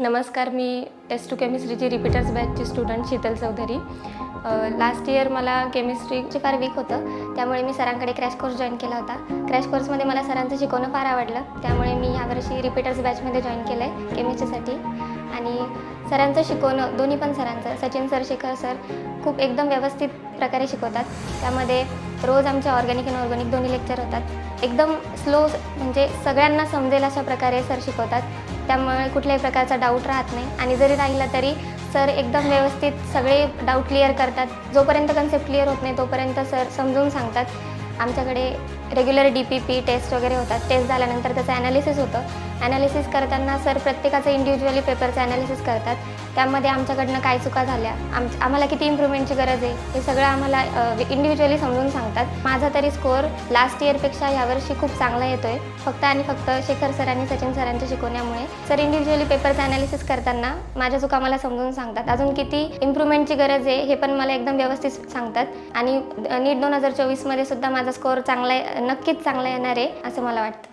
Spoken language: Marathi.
नमस्कार, मी S2 केमिस्ट्रीची रिपीटर्स बॅचची student Sheetal Chaudhari. Last year मला केमिस्ट्रीचे फार वीक होतं, त्यामुळे मी सरांकडे क्रॅश कोर्स जॉईन केला होता. क्रॅश कोर्समध्ये मला सरांचं शिकवणं फार आवडलं, त्यामुळे मी यावर्षी रिपीटर्स बॅचमध्ये जॉईन केलं आहे केमिस्ट्रीसाठी. आणि सरांचं शिकवणं, दोन्ही पण सरांचं, सचिन सर, शेखर सर खूप एकदम व्यवस्थित प्रकारे शिकवतात. त्यामध्ये रोज आमचे ऑर्गॅनिक आणि ऑर्गॅनिक दोन्ही लेक्चर होतात. एकदम स्लो, म्हणजे सगळ्यांना समजेल अशा प्रकारे सर शिकवतात, त्यामुळे कुठल्याही प्रकारचा डाऊट राहत नाही. आणि जरी राहिला तरी सर एकदम व्यवस्थित सगळे डाऊट क्लिअर करतात. जोपर्यंत कन्सेप्ट क्लिअर होत नाही तोपर्यंत सर समजून सांगतात. आमच्याकडे रेग्युलर DPP टेस्ट वगैरे होतात. टेस्ट झाल्यानंतर त्याचं ॲनालिसिस होतं. ॲनालिसिस करताना सर प्रत्येकाचं इंडिव्हिज्युअली पेपरचं ॲनालिसिस करतात. त्यामध्ये आमच्याकडनं काय चुका झाल्या, आम्हाला किती इम्प्रूव्हमेंटची गरज आहे, हे सगळं आम्हाला इंडिव्हिज्युअली समजून सांगतात. माझा तरी स्कोअर लास्ट इयरपेक्षा यावर्षी खूप चांगला येतो आहे, फक्त आणि फक्त शेखर सर आणि सचिन सरांच्या शिकवण्यामुळे. सर इंडिव्हिज्युअली पेपरचं ॲनालिसिस करताना माझ्या चुका मला समजून सांगतात. अजून किती इम्प्रूव्हमेंटची गरज आहे हे पण मला एकदम व्यवस्थित सांगतात. आणि नीट 2024मध्ये सुद्धा माझा स्कोअर चांगला, नक्कीच चांगला येणार आहे असं मला वाटतं.